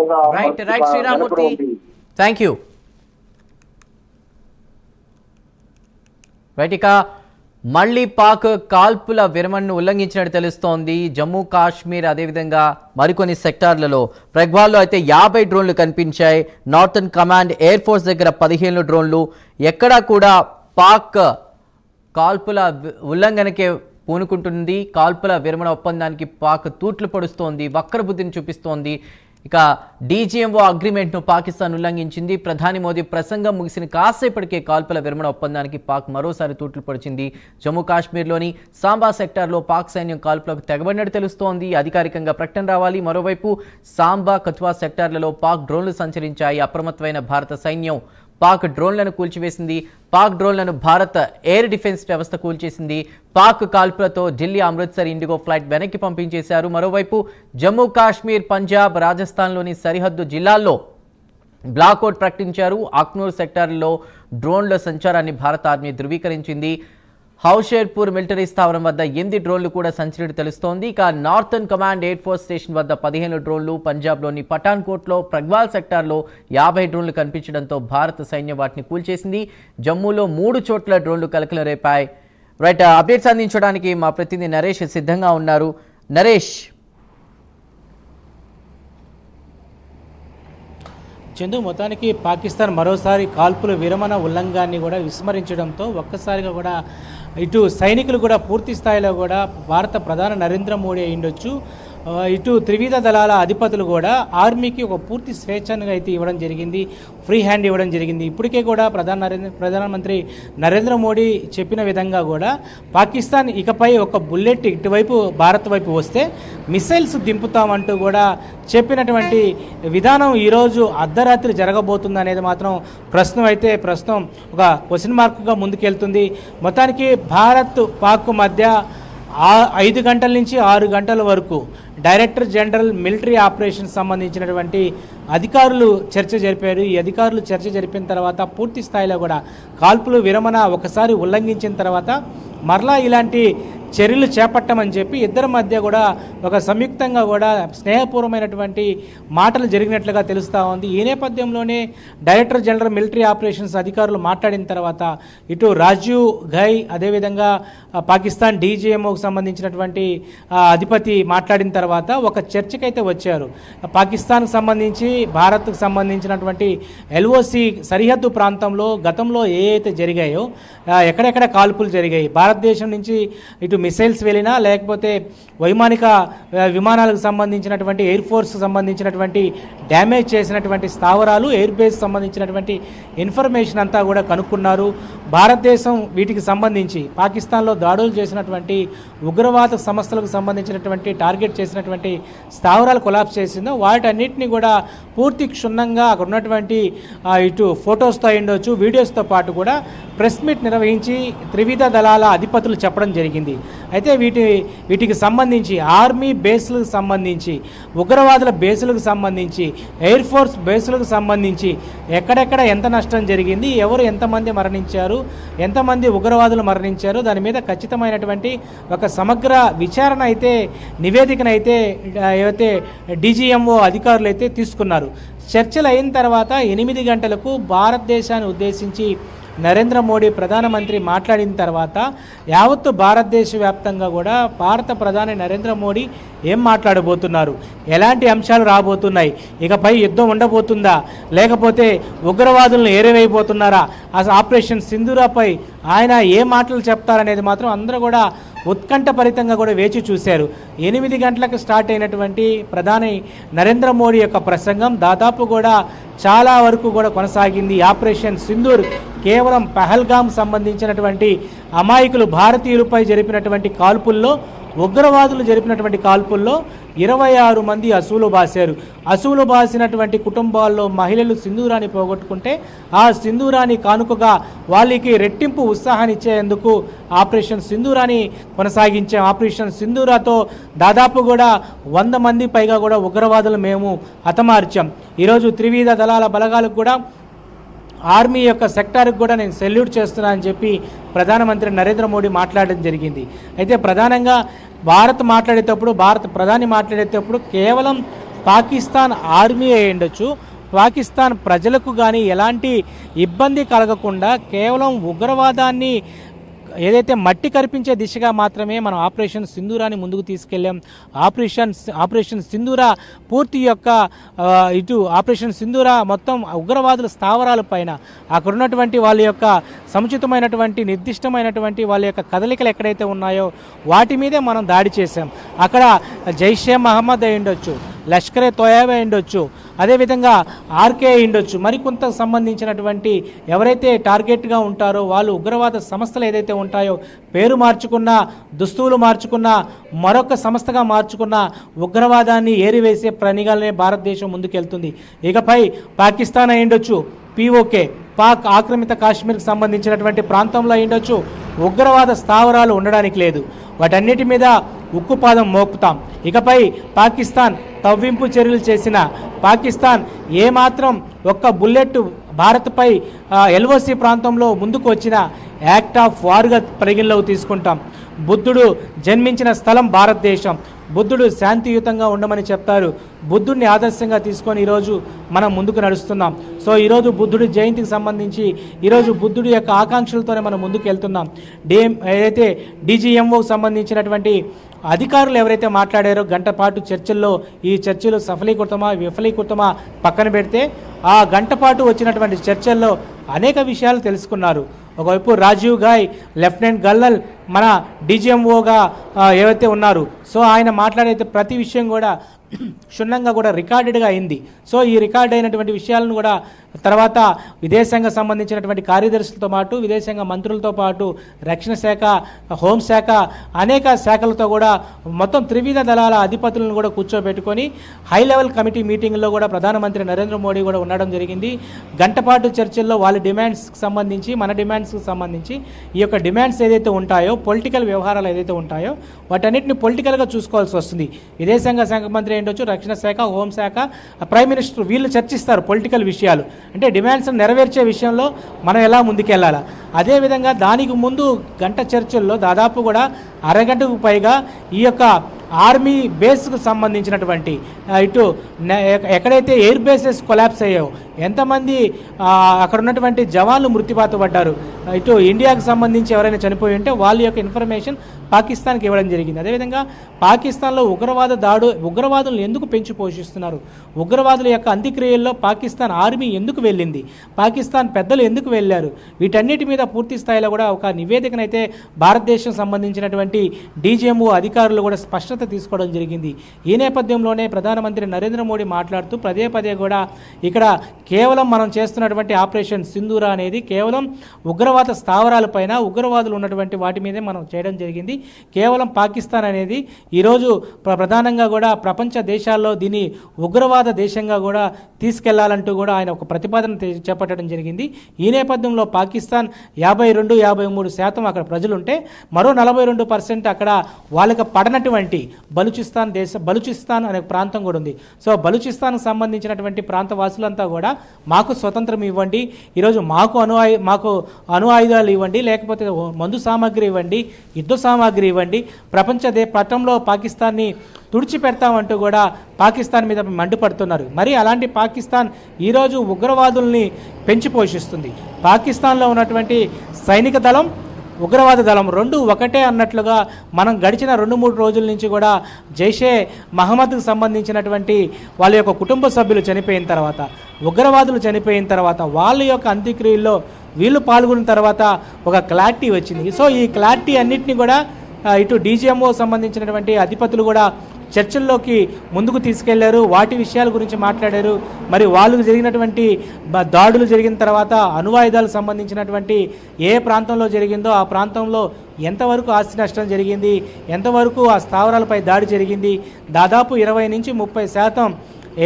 ఎక్కువగా right Sriramurthy, thank you. Right, ఇక మళ్ళీ పాక్ కాల్పుల విరమణను ఉల్లంఘించినట్టు తెలుస్తోంది. జమ్మూ కాశ్మీర్ అదేవిధంగా మరికొన్ని సెక్టార్లలో ప్రగ్వాల్లో అయితే 50 డ్రోన్లు కనిపించాయి. నార్థన్ కమాండ్ ఎయిర్ ఫోర్స్ దగ్గర 15 డ్రోన్లు. ఎక్కడా కూడా పాక్ కాల్పుల ఉల్లంఘనకే పూనుకుంటుంది. కాల్పుల విరమణ ఒప్పందానికి పాక్ తూట్లు పొడుస్తోంది, వక్రబుద్ధిని చూపిస్తోంది. ఇక డీజీఎంఓ అగ్రిమెంట్ను పాకిస్తాన్ ఉల్లంఘించింది. ప్రధాని మోదీ ప్రసంగం ముగిసిన కాసేపటికే కాల్పుల విరమణ ఒప్పందానికి పాక్ మరోసారి తూట్లు పొడిచింది. జమ్మూ కాశ్మీర్లోని సాంబా సెక్టార్లో పాక్ సైన్యం కాల్పులకు తెగబడినట్టు తెలుస్తోంది. అధికారికంగా ప్రకటన రావాలి. మరోవైపు సాంబా కథువా సెక్టార్లలో పాక్ డ్రోన్లు సంచరించాయి. అప్రమత్తమైన భారత సైన్యం పాక్ డ్రోన్లను కూల్చివేసింది. పాక్ డ్రోన్లను భారత్ ఎయిర్ డిఫెన్స్ వ్యవస్థ కూల్చేసింది. పాక్ కాల్పులతో ఢిల్లీ అమృత్సర్ ఇండిగో ఫ్లైట్ వెనక్కి పంపించేశారు. మరోవైపు జమ్మూ కాశ్మీర్, పంజాబ్, రాజస్థాన్లోని సరిహద్దు జిల్లాల్లో బ్లాక్అవుట్ ప్రకటించారు. అక్నూర్ సెక్టార్లో డ్రోన్ల సంచారాన్ని భారత ఆర్మీ ధృవీకరించింది. హౌషేర్పూర్ మిలిటరీ స్థావరం వద్ద 8 డ్రోన్లు కూడా సంచరినట్టు తెలుస్తోంది. ఇక northern command air force station వద్ద 15 డ్రోన్లు, పంజాబ్లోని పఠాన్కోట్లో ప్రగ్వాల్ సెక్టార్లో 50 డ్రోన్లు కనిపించడంతో భారత సైన్యం వాటిని కూల్చేసింది. జమ్మూలో 3 చోట్ల డ్రోన్లు కలకలం రేపాయి. రైట్, అప్డేట్స్ అందించడానికి మా ప్రతినిధి నరేష్ సిద్ధంగా ఉన్నారు. నరేష్, చందు, మొత్తానికి పాకిస్తాన్ మరోసారి కాల్పుల విరమణ ఉల్లంఘనాన్ని కూడా విస్మరించడంతో ఒక్కసారిగా కూడా ఇటు సైనికులు కూడా పూర్తి స్థాయిలో కూడా భారత ప్రధాని నరేంద్ర మోడీ అయ్యుండొచ్చు, ఇటు త్రివిధ దళాల అధిపతులు కూడా ఆర్మీకి ఒక పూర్తి స్వేచ్ఛను అయితే ఇవ్వడం జరిగింది, ఫ్రీ హ్యాండ్ ఇవ్వడం జరిగింది. ఇప్పటికే కూడా ప్రధానమంత్రి నరేంద్ర మోడీ చెప్పిన విధంగా కూడా పాకిస్తాన్ ఇకపై ఒక బుల్లెట్ ఇటువైపు భారత్ వైపు వస్తే మిసైల్స్ దింపుతామంటూ కూడా చెప్పినటువంటి విధానం ఈరోజు అర్ధరాత్రి జరగబోతుంది అనేది మాత్రం ప్రస్తుతం ఒక క్వశ్చన్ మార్క్గా ముందుకెళ్తుంది. మొత్తానికి భారత్ పాక్ మధ్య 5 గంటల నుంచి 6 గంటల వరకు డైరెక్టర్ జనరల్ మిలిటరీ ఆపరేషన్స్ సంబంధించినటువంటి అధికారులు చర్చ జరిపారు. ఈ అధికారులు చర్చ జరిపిన తర్వాత పూర్తి స్థాయిలో కూడా కాల్పులు విరమణ ఒకసారి ఉల్లంఘించిన తర్వాత మరలా ఇలాంటి చర్యలు చేపట్టమని చెప్పి ఇద్దరి మధ్య కూడా ఒక సంయుక్తంగా కూడా స్నేహపూర్వమైనటువంటి మాటలు జరిగినట్లుగా తెలుస్తూ ఉంది. ఈ నేపథ్యంలోనే డైరెక్టర్ జనరల్ మిలిటరీ ఆపరేషన్స్ అధికారులు మాట్లాడిన తర్వాత ఇటు రాజీవ్ ఘై అదేవిధంగా పాకిస్తాన్ డీజీఎంఓకి సంబంధించినటువంటి అధిపతి మాట్లాడిన తర్వాత ఒక చర్చకైతే వచ్చారు. పాకిస్తాన్కి సంబంధించి భారత్కు సంబంధించినటువంటి ఎల్ఓసి సరిహద్దు ప్రాంతంలో గతంలో ఏవైతే జరిగాయో, ఎక్కడెక్కడ కాల్పులు జరిగాయి, భారతదేశం నుంచి ఇటు మిసైల్స్ వెళ్ళినా లేకపోతే వైమానిక విమానాలకు సంబంధించినటువంటి ఎయిర్ ఫోర్స్కి సంబంధించినటువంటి డ్యామేజ్ చేసినటువంటి స్థావరాలు, ఎయిర్ బేస్ సంబంధించినటువంటి ఇన్ఫర్మేషన్ అంతా కూడా కనుక్కున్నారు. భారతదేశం వీటికి సంబంధించి పాకిస్తాన్లో దాడులు చేసినటువంటి ఉగ్రవాద సంస్థలకు సంబంధించినటువంటి టార్గెట్ చేసినటువంటి స్థావరాలు కొలాప్స్ చేసిందో వాటన్నిటిని కూడా పూర్తి క్షుణ్ణంగా అక్కడ ఉన్నటువంటి ఇటు ఫొటోస్తో అయ్యుండొచ్చు, వీడియోస్తో పాటు కూడా ప్రెస్ మీట్ నిర్వహించి త్రివిధ దళాల అధిపతులు చెప్పడం జరిగింది. అయితే వీటికి సంబంధించి ఆర్మీ బేస్లకు సంబంధించి, ఉగ్రవాదుల బేసులకు సంబంధించి, ఎయిర్ ఫోర్స్ బేసులకు సంబంధించి ఎక్కడెక్కడ ఎంత నష్టం జరిగింది, ఎవరు ఎంతమంది మరణించారు, ఎంతమంది ఉగ్రవాదులు మరణించారు, దాని మీద ఖచ్చితమైనటువంటి ఒక సమగ్ర విచారణ అయితే నివేదికనైతే ఏవైతే డీజీఎంఓ అధికారులు అయితే తీసుకున్నారు. చర్చలు అయిన తర్వాత 8 గంటలకు భారతదేశాన్ని ఉద్దేశించి నరేంద్ర మోడీ ప్రధానమంత్రి మాట్లాడిన తర్వాత యావత్తు భారతదేశ వ్యాప్తంగా కూడా భారత ప్రధాని నరేంద్ర మోడీ ఏం మాట్లాడబోతున్నారు, ఎలాంటి అంశాలు రాబోతున్నాయి, ఇకపై యుద్ధం ఉండబోతుందా, లేకపోతే ఉగ్రవాదులను ఏరేవైపోతున్నారా, ఆపరేషన్ సింధూరాపై ఆయన ఏ మాటలు చెప్తారనేది మాత్రం అందరూ కూడా ఉత్కంఠభరితంగా కూడా వేచి చూశారు. 8 గంటలకు స్టార్ట్ అయినటువంటి ప్రధాని నరేంద్ర మోడీ యొక్క ప్రసంగం దాదాపు కూడా చాలా వరకు కూడా కొనసాగింది. ఆపరేషన్ సింధూర్ కేవలం పహల్గామ్ సంబంధించినటువంటి అమాయకులు భారతీయులపై జరిపినటువంటి కాల్పుల్లో, ఉగ్రవాదులు జరిపినటువంటి కాల్పుల్లో 26 మంది అసువులు బాసారు. అసువులు బాసినటువంటి కుటుంబాల్లో మహిళలు సింధూరాన్ని పోగొట్టుకుంటే ఆ సింధూరాన్ని కానుకగా వాళ్ళకి రెట్టింపు ఉత్సాహాన్ని ఇచ్చేందుకు ఆపరేషన్ సింధూరాన్ని కొనసాగించాం. ఆపరేషన్ సింధూరాతో దాదాపు కూడా 100 మంది పైగా కూడా ఉగ్రవాదులు మేము హతమార్చాం. ఈరోజు త్రివిధ దళాల బలగాలకు కూడా, ఆర్మీ యొక్క సెక్టార్కి కూడా నేను సెల్యూట్ చేస్తున్నా అని చెప్పి ప్రధానమంత్రి నరేంద్ర మోడీ మాట్లాడడం జరిగింది. అయితే ప్రధానంగా భారత ప్రధాని మాట్లాడేటప్పుడు కేవలం పాకిస్తాన్ ఆర్మీ అయి ఉండొచ్చు, పాకిస్తాన్ ప్రజలకు కానీ ఎలాంటి ఇబ్బంది కలగకుండా కేవలం ఉగ్రవాదాన్ని ఏదైతే మట్టి కరిపించే దిశగా మాత్రమే మనం ఆపరేషన్ సింధూరాని ముందుకు తీసుకెళ్ళాం. ఆపరేషన్ సింధూర పూర్తి యొక్క ఇటు ఆపరేషన్ సింధూర మొత్తం ఉగ్రవాదుల స్థావరాల పైన అక్కడ ఉన్నటువంటి వాళ్ళ యొక్క సముచితమైనటువంటి నిర్దిష్టమైనటువంటి వాళ్ళ యొక్క కదలికలు ఎక్కడైతే ఉన్నాయో వాటి మీదే మనం దాడి చేశాం. అక్కడ జైషే మహమ్మద్ అయి ఉండొచ్చు, లష్కరే తోయబా ఉండొచ్చు, అదేవిధంగా ఆర్కే ఉండొచ్చు, మరికొంత సంబంధించినటువంటి ఎవరైతే టార్గెట్గా ఉంటారో వాళ్ళు ఉగ్రవాద సంస్థలు ఏదైతే ఉంటాయో పేరు మార్చుకున్నా, దుస్తువులు మార్చుకున్నా, మరొక సంస్థగా మార్చుకున్న ఉగ్రవాదాన్ని ఏరివేసే ప్రణిగాలనే భారతదేశం ముందుకెళ్తుంది. ఇకపై పాకిస్తాన్ అయి ఉండొచ్చు, పీఓకే పాక్ ఆక్రమిత కాశ్మీర్కి సంబంధించినటువంటి ప్రాంతంలో ఉండొచ్చు, ఉగ్రవాద స్థావరాలు ఉండడానికి లేదు. వాటన్నిటి మీద ఉక్కుపాదం మోపుతాం. ఇకపై పాకిస్తాన్ తవ్వింపు చర్యలు చేసిన, పాకిస్తాన్ ఏమాత్రం ఒక్క బుల్లెట్ భారత్పై ఎల్ఓసి ప్రాంతంలో ముందుకు వచ్చిన యాక్ట్ ఆఫ్ వార్గా పరిగణలోకి తీసుకుంటాం. బుద్ధుడు జన్మించిన స్థలం భారతదేశం. బుద్ధుడు శాంతియుతంగా ఉండమని చెప్తారు. బుద్ధుడిని ఆదర్శంగా తీసుకొని ఈరోజు మనం ముందుకు నడుస్తున్నాం. సో ఈరోజు బుద్ధుడి జయంతికి సంబంధించి ఈరోజు బుద్ధుడి యొక్క ఆకాంక్షలతోనే మనం ముందుకు వెళ్తున్నాం. ఏదైతే డీజీఎంఓకి సంబంధించినటువంటి అధికారులు ఎవరైతే మాట్లాడారో గంట పాటు చర్చల్లో, ఈ చర్చలు సఫలీకృతమా విఫలీకృతమా పక్కన పెడితే ఆ గంట పాటు వచ్చినటువంటి చర్చల్లో అనేక విషయాలు తెలుసుకున్నారు. ఒకవైపు రాజీవ్ గాయ్, లెఫ్టినెంట్ గల్లల్ మన డీజీఎంఓగా ఏవైతే ఉన్నారు, సో ఆయన మాట్లాడే ప్రతి విషయం కూడా క్షుణ్ణంగా కూడా రికార్డెడ్గా అయింది. సో ఈ రికార్డ్ అయినటువంటి విషయాలను కూడా తర్వాత విదేశాంగ సంబంధించినటువంటి కార్యదర్శులతో పాటు, విదేశాంగ మంత్రులతో పాటు, రక్షణ శాఖ, హోంశాఖ, అనేక శాఖలతో కూడా మొత్తం త్రివిధ దళాల అధిపతులను కూడా కూర్చోబెట్టుకొని హై లెవెల్ కమిటీ మీటింగ్లో కూడా ప్రధానమంత్రి నరేంద్ర మోడీ కూడా ఉండడం జరిగింది. గంటపాటు చర్చల్లో వాళ్ళ డిమాండ్స్కి సంబంధించి, మన డిమాండ్స్కి సంబంధించి ఈ యొక్క డిమాండ్స్ ఏదైతే ఉంటాయో, పొలిటికల్ వ్యవహారాలు ఏదైతే ఉంటాయో వాటన్నిటిని పొలిటికల్గా చూసుకోవాల్సి వస్తుంది. విదేశాంగ శాఖ మంత్రి ఏంటొచ్చు, రక్షణ శాఖ, హోంశాఖ, ప్రైమ్ మినిస్టర్ వీళ్ళు చర్చిస్తారు పొలిటికల్ విషయాలు. అంటే డిమాండ్స్ నెరవేర్చే విషయంలో మనం ఎలా ముందుకెళ్ళాలా. అదేవిధంగా దానికి ముందు గంట చర్చల్లో దాదాపు కూడా అరగంటకు పైగా ఈ యొక్క ఆర్మీ బేస్కు సంబంధించినటువంటి ఇటు ఎక్కడైతే ఎయిర్ బేసెస్ కొలాప్స్ అయ్యాయో, ఎంతమంది అక్కడ ఉన్నటువంటి జవాన్లు మృత్యువాత పడ్డారు, ఇటు ఇండియాకు సంబంధించి ఎవరైనా చనిపోయి ఉంటే వాళ్ళ యొక్క ఇన్ఫర్మేషన్ పాకిస్తాన్కి ఇవ్వడం జరిగింది. అదేవిధంగా పాకిస్తాన్లో ఉగ్రవాదులను ఎందుకు పెంచి పోషిస్తున్నారు, ఉగ్రవాదుల యొక్క అంత్యక్రియల్లో పాకిస్తాన్ ఆర్మీ ఎందుకు వెళ్ళింది, పాకిస్తాన్ పెద్దలు ఎందుకు వెళ్ళారు, వీటన్నిటి మీద పూర్తి స్థాయిలో కూడా ఒక నివేదికనైతే భారతదేశం సంబంధించినటువంటి డీజీఎంఓ అధికారులు కూడా స్పష్టత తీసుకోవడం జరిగింది. ఈ నేపథ్యంలోనే ప్రధానమంత్రి నరేంద్ర మోడీ మాట్లాడుతూ పదే పదే కూడా ఇక్కడ కేవలం మనం చేస్తున్నటువంటి ఆపరేషన్ సింధూర అనేది కేవలం ఉగ్రవాద స్థావరాలపైన, ఉగ్రవాదులు ఉన్నటువంటి వాటి మీదే మనం చేయడం జరిగింది. కేవలం పాకిస్తాన్ అనేది ఈరోజు ప్రధానంగా కూడా ప్రపంచ దేశాల్లో దీన్ని ఉగ్రవాద దేశంగా కూడా తీసుకెళ్లాలంటూ కూడా ఆయన ఒక ప్రతిపాదన చేపట్టడం జరిగింది. ఈ నేపథ్యంలో పాకిస్తాన్ 52-53% అక్కడ ప్రజలుంటే మరో 42% అక్కడ వాళ్ళకి పడనటువంటి బలూచిస్తాన్ అనే ప్రాంతం కూడా ఉంది. సో బలూచిస్తాన్కి సంబంధించినటువంటి ప్రాంత వాసులంతా కూడా మాకు స్వతంత్రం ఇవ్వండి, ఈరోజు మాకు అణు ఆయుధాలు ఇవ్వండి, లేకపోతే మందు సామాగ్రి ఇవ్వండి, యుద్ధ సామాగ్రి ఇవ్వండి, పట్టంలో పాకిస్తాన్ని తుడిచిపెడతామంటూ కూడా పాకిస్తాన్ మీద మండిపడుతున్నారు. మరి అలాంటి పాకిస్తాన్ ఈరోజు ఉగ్రవాదుల్ని పెంచి పోషిస్తుంది. పాకిస్తాన్లో ఉన్నటువంటి సైనిక దళం, ఉగ్రవాద దళం రెండు ఒకటే అన్నట్లుగా మనం గడిచిన 2-3 రోజుల నుంచి కూడా జైషే మహమ్మద్కు సంబంధించినటువంటి వాళ్ళ యొక్క కుటుంబ సభ్యులు చనిపోయిన తర్వాత, ఉగ్రవాదులు చనిపోయిన తర్వాత, వాళ్ళ యొక్క అంత్యక్రియల్లో వీళ్ళు పాల్గొన్న తర్వాత ఒక క్లారిటీ వచ్చింది. సో ఈ క్లారిటీ అన్నింటినీ కూడా ఇటు డీజీఎంఓ సంబంధించినటువంటి అధిపతులు కూడా చర్చల్లోకి ముందుకు తీసుకెళ్లారు. వాటి విషయాల గురించి మాట్లాడారు. మరి వాళ్ళకు జరిగినటువంటి దాడులు జరిగిన తర్వాత అణువాయుధాలకు సంబంధించినటువంటి ఏ ప్రాంతంలో జరిగిందో ఆ ప్రాంతంలో ఎంతవరకు ఆస్తి నష్టం జరిగింది, ఎంతవరకు ఆ స్థావరాలపై దాడి జరిగింది, దాదాపు 20-30%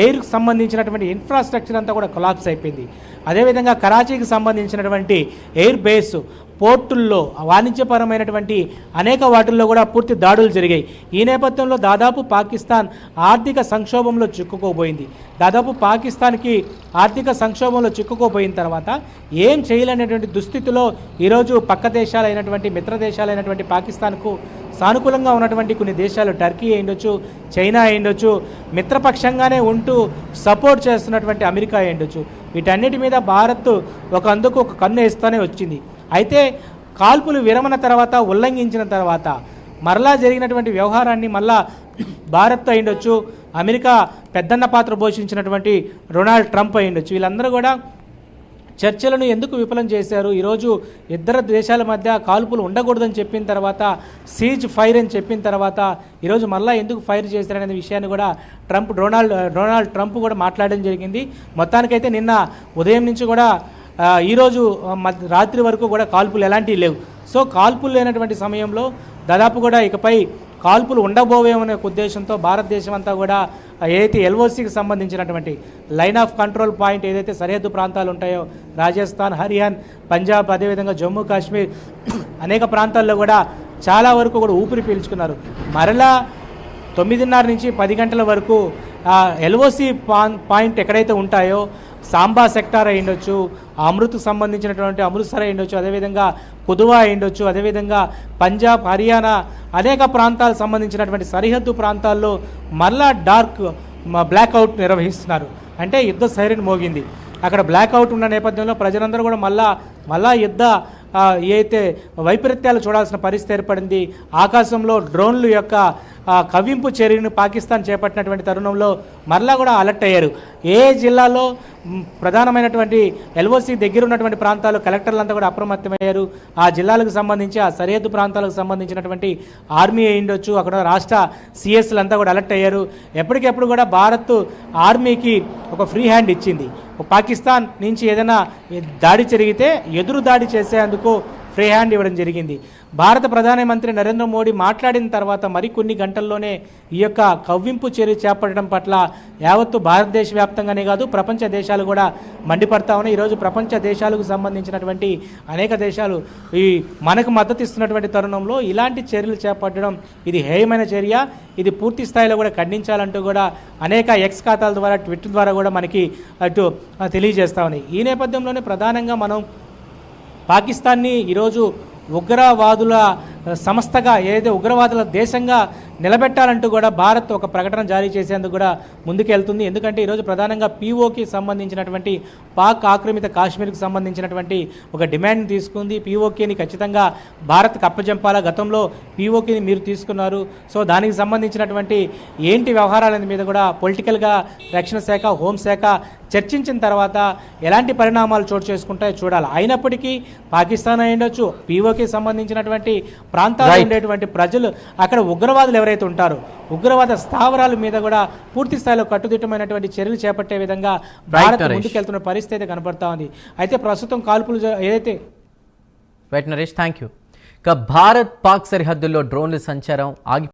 ఎయిర్కి సంబంధించినటువంటి ఇన్ఫ్రాస్ట్రక్చర్ అంతా కూడా కొలాప్స్ అయిపోయింది. అదేవిధంగా కరాచీకి సంబంధించినటువంటి ఎయిర్ బేస్ పోర్టుల్లో వాణిజ్యపరమైనటువంటి అనేక వాటిల్లో కూడా పూర్తి దాడులు జరిగాయి. ఈ నేపథ్యంలో దాదాపు పాకిస్తాన్ ఆర్థిక సంక్షోభంలో చిక్కుకోబోయింది. దాదాపు పాకిస్తాన్కి ఆర్థిక సంక్షోభంలో చిక్కుకోబోయిన తర్వాత ఏం చేయలేనటువంటి దుస్థితిలో ఈరోజు పక్క దేశాలైనటువంటి మిత్ర దేశాలైనటువంటి పాకిస్తాన్కు సానుకూలంగా ఉన్నటువంటి కొన్ని దేశాలు, టర్కీ అయ్యుండొచ్చు, చైనా అయ్యుండొచ్చు, మిత్రపక్షంగానే ఉంటూ సపోర్ట్ చేస్తున్నటువంటి అమెరికా అయ్యుండొచ్చు, వీటన్నిటి మీద భారత్ అందుకు ఒక కన్ను వేస్తూనే వచ్చింది. అయితే కాల్పులు విరమణ తర్వాత ఉల్లంఘించిన తర్వాత మరలా జరిగినటువంటి వ్యవహారాన్ని మళ్ళా భారత్ అయ్యుండొచ్చు, అమెరికా పెద్దన్న పాత్ర పోషించినటువంటి డొనాల్డ్ ట్రంప్ అయ్యుండొచ్చు, వీళ్ళందరూ కూడా చర్చలను ఎందుకు విఫలం చేశారు? ఈరోజు ఇద్దరు దేశాల మధ్య కాల్పులు ఉండకూడదని చెప్పిన తర్వాత, సీజ్ ఫైర్ అని చెప్పిన తర్వాత ఈరోజు మళ్ళీ ఎందుకు ఫైర్ చేశారనే విషయాన్ని కూడా డొనాల్డ్ ట్రంప్ కూడా మాట్లాడడం జరిగింది. మొత్తానికైతే నిన్న ఉదయం నుంచి కూడా ఈరోజు రాత్రి వరకు కూడా కాల్పులు ఎలాంటివి లేవు. సో కాల్పులు లేనటువంటి సమయంలో దాదాపు కూడా ఇకపై కాల్పులు ఉండబోవేమనే ఉద్దేశంతో భారతదేశం అంతా కూడా ఏదైతే ఎల్ఓసికి సంబంధించినటువంటి లైన్ ఆఫ్ కంట్రోల్ పాయింట్ ఏదైతే సరిహద్దు ప్రాంతాలు ఉంటాయో, రాజస్థాన్, హర్యానా, పంజాబ్, అదేవిధంగా జమ్మూ కాశ్మీర్ అనేక ప్రాంతాల్లో కూడా చాలా వరకు కూడా ఊపిరి పీల్చుకున్నారు. మరలా 9:30 నుంచి 10 గంటల వరకు ఎల్ఓసి పాయింట్ ఎక్కడైతే ఉంటాయో, సాంబా సెక్టార్ అయ్యుండొచ్చు, అమృత్కు సంబంధించినటువంటి అమృత్సర్ అయ్యుండొచ్చు, అదేవిధంగా కుదువా అయ్యుండొచ్చు, అదేవిధంగా పంజాబ్, హర్యానా అనేక ప్రాంతాలకు సంబంధించినటువంటి సరిహద్దు ప్రాంతాల్లో మరలా బ్లాక్అవుట్ నిర్వహిస్తున్నారు. అంటే యుద్ధ సైరన్ మోగింది. అక్కడ బ్లాక్అవుట్ ఉన్న నేపథ్యంలో ప్రజలందరూ కూడా మళ్ళా యుద్ధ ఏదైతే వైపరీత్యాలు చూడాల్సిన పరిస్థితి ఏర్పడింది. ఆకాశంలో డ్రోన్లు యొక్క కవ్వింపు చర్యను పాకిస్తాన్ చేపట్టినటువంటి తరుణంలో మరలా కూడా అలర్ట్ అయ్యారు. ఏ జిల్లాలో ప్రధానమైనటువంటి ఎల్ఓసి దగ్గర ఉన్నటువంటి ప్రాంతాలు కలెక్టర్లంతా కూడా అప్రమత్తమయ్యారు. ఆ జిల్లాలకు సంబంధించి, ఆ సరిహద్దు ప్రాంతాలకు సంబంధించినటువంటి ఆర్మీ అయ్యుండొచ్చు, అక్కడ రాష్ట్ర సిఎస్లంతా కూడా అలర్ట్ అయ్యారు. ఎప్పటికెప్పుడు కూడా భారత్ ఆర్మీకి ఒక ఫ్రీ హ్యాండ్ ఇచ్చింది. పాకిస్తాన్ నుంచి ఏదైనా దాడి జరిగితే ఎదురు దాడి చేసేందుకు ఫ్రీ హ్యాండ్ ఇవ్వడం జరిగింది. భారత ప్రధానమంత్రి నరేంద్ర మోడీ మాట్లాడిన తర్వాత మరికొన్ని గంటల్లోనే ఈ యొక్క కవ్వింపు చర్య చేపట్టడం పట్ల యావత్తు భారతదేశ వ్యాప్తంగానే కాదు, ప్రపంచ దేశాలు కూడా మండిపడతా ఉన్నాయి. ఈరోజు ప్రపంచ దేశాలకు సంబంధించినటువంటి అనేక దేశాలు మనకు మద్దతు ఇస్తున్నటువంటి తరుణంలో ఇలాంటి చర్యలు చేపట్టడం ఇది హేయమైన చర్య. ఇది పూర్తి స్థాయిలో కూడా ఖండించాలంటూ కూడా అనేక ఎక్స్ ఖాతాల ద్వారా, ట్విట్టర్ ద్వారా కూడా మనకి అటు తెలియజేస్తా ఉన్నాయి. ఈ నేపథ్యంలోనే ప్రధానంగా మనం పాకిస్తాన్ని ఈరోజు ఉగ్రవాదుల సంస్థగా, ఏదైతే ఉగ్రవాదుల దేశంగా నిలబెట్టాలంటూ కూడా భారత్ ఒక ప్రకటన జారీ చేసేందుకు కూడా ముందుకెళ్తుంది. ఎందుకంటే ఈరోజు ప్రధానంగా పీఓకి సంబంధించినటువంటి పాక్ ఆక్రమిత కాశ్మీర్కి సంబంధించినటువంటి ఒక డిమాండ్ని తీసుకుంది. పీఓకేని ఖచ్చితంగా భారత్కి అప్పజెంపాలా, గతంలో పీఓకేని మీరు తీసుకున్నారు, సో దానికి సంబంధించినటువంటి ఏంటి వ్యవహారాల మీద కూడా పొలిటికల్గా రక్షణ శాఖ, హోంశాఖ చర్చించిన తర్వాత ఎలాంటి పరిణామాలు చోటు చేసుకుంటాయో చూడాలి. అయినప్పటికీ పాకిస్తాన్ అయ్యుండొచ్చు, పీఓకి సంబంధించినటువంటి ప్రాంతాల్లో ఉండేటువంటి ప్రజలు, అక్కడ ఉగ్రవాదులు ఎవరైతే ఉంటారో ఉగ్రవాద స్థావరాల మీద కూడా పూర్తి స్థాయిలో కట్టుదిట్టమైనటువంటి చర్యలు చేపట్టే విధంగా భారత్ ముందుకెళ్తున్న పరిస్థితి కనబడతా ఉంది. అయితే ప్రస్తుతం కాల్పులు ఏదైతే నరేష్, థ్యాంక్ యూ. భారత్ పాక్ సరిహద్దుల్లో డ్రోన్ల సంచారం ఆగి